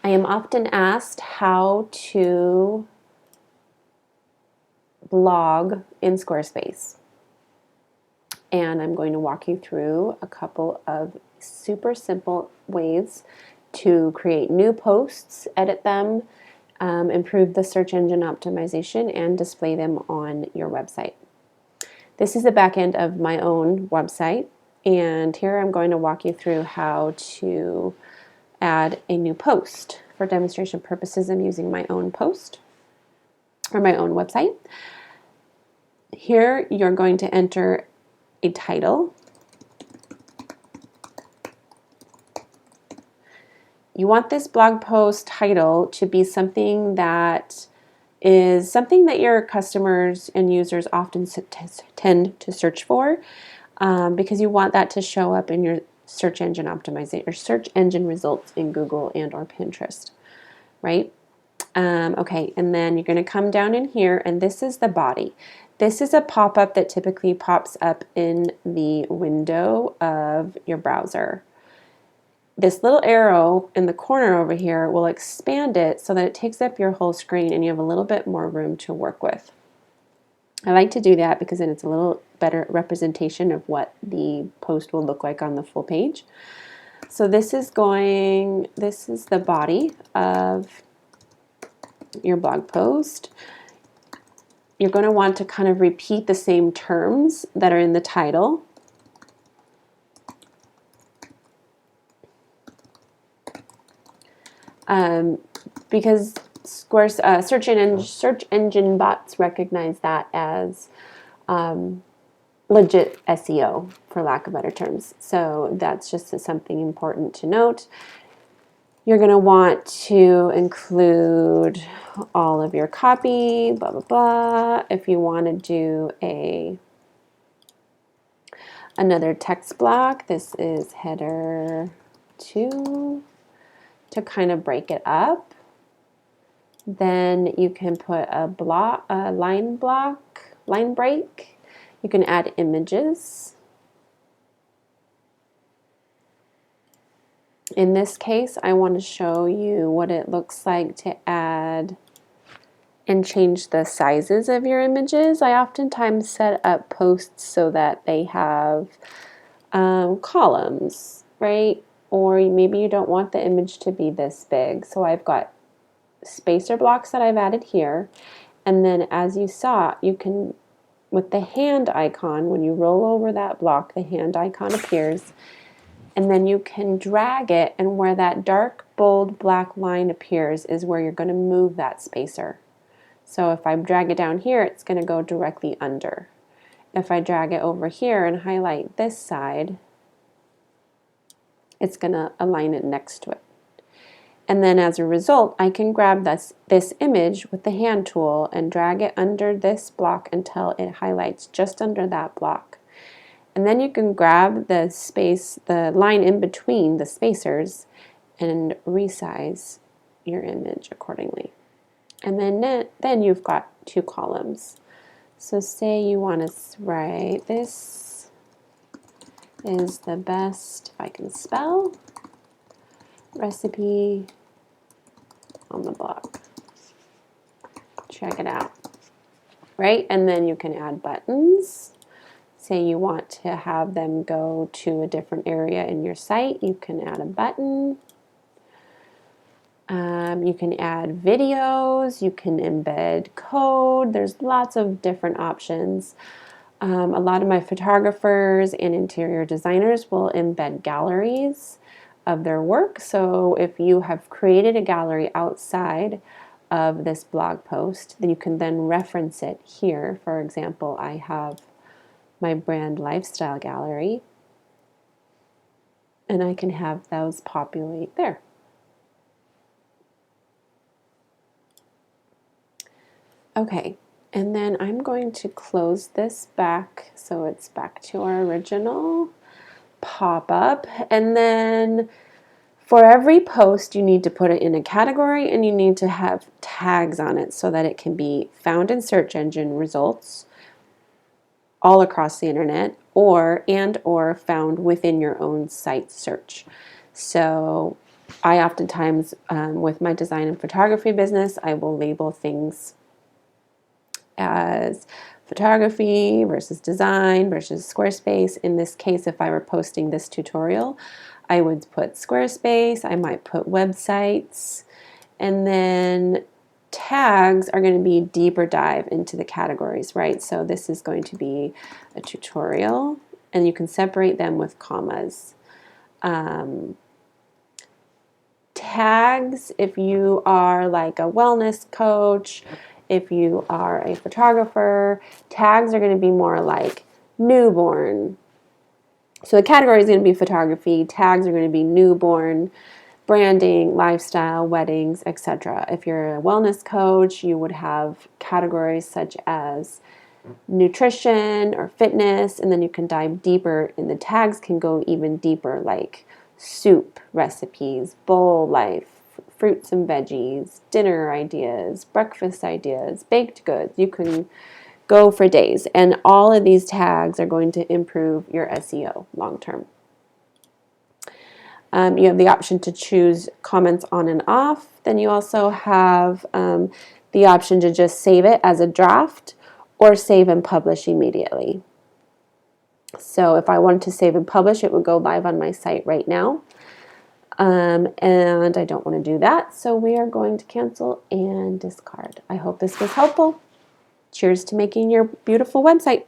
I am often asked how to blog in Squarespace. And I'm going to walk you through a couple of super simple ways to create new posts, edit them, improve the search engine optimization, and display them on your website. This is the back end of my own website, and here I'm going to walk you through how to add a new post. For demonstration purposes, I'm using my own post or my own website. Here you're going to enter a title. You want this blog post title to be something that is something that your customers and users often tend to search for, because you want that to show up in your search engine optimization or search engine results in Google and or Pinterest, right? Okay, and then you're going to come down in here, and this is the body. This is a pop-up that typically pops up in the window of your browser. This little arrow in the corner over here will expand it so that it takes up your whole screen and you have a little bit more room to work with. I like to do that because then it's a little better representation of what the post will look like on the full page. So this is the body of your blog post. You're going to want to kind of repeat the same terms that are in the title. Because search engine bots recognize that as legit SEO, for lack of better terms. So that's just something important to note. You're going to want to include all of your copy, blah, blah, blah. If you want to do another text block, this is header 2 to kind of break it up. Then you can put a line break. You can add images. In this case, I want to show you what it looks like to add and change the sizes of your images. I oftentimes set up posts so that they have columns, right? Or maybe you don't want the image to be this big. So I've got spacer blocks that I've added here. And then as you saw, you can, with the hand icon, when you roll over that block, the hand icon appears. And then you can drag it, and where that dark, bold black line appears is where you're going to move that spacer. So if I drag it down here, it's going to go directly under. If I drag it over here and highlight this side, it's going to align it next to it. And then as a result, I can grab this image with the hand tool and drag it under this block until it highlights just under that block. And then you can grab the line in between the spacers and resize your image accordingly. And then you've got 2 columns. So say you want to write, this is the best, if I can spell, recipe on the blog. Check it out. Right? And then you can add buttons. Say you want to have them go to a different area in your site, you can add a button. You can add videos, you can embed code. There's lots of different options. A lot of my photographers and interior designers will embed galleries of their work. So if you have created a gallery outside of this blog post, then you can then reference it here. For example, I have my brand lifestyle gallery, and I can have those populate there. Okay, and then I'm going to close this back so it's back to our original pop-up. And then for every post, you need to put it in a category and you need to have tags on it so that it can be found in search engine results all across the internet or found within your own site search. So I oftentimes, with my design and photography business, I will label things as photography versus design versus Squarespace. In this case, if I were posting this tutorial, I would put Squarespace, I might put websites, and then tags are going to be deeper dive into the categories, right? So this is going to be a tutorial, and you can separate them with commas. Tags, if you are like a wellness coach, if you are a photographer, tags are going to be more like newborn. So the category is going to be photography, tags are going to be newborn, branding, lifestyle, weddings, etc. If you're a wellness coach, you would have categories such as nutrition or fitness, and then you can dive deeper, and the tags can go even deeper, like soup recipes, bowl life, fruits and veggies, dinner ideas, breakfast ideas, baked goods. You can go for days, and all of these tags are going to improve your SEO long term. You have the option to choose comments on and off. Then you also have the option to just save it as a draft or save and publish immediately. So if I wanted to save and publish, it would go live on my site right now. And I don't want to do that, so we are going to cancel and discard. I hope this was helpful. Cheers to making your beautiful website.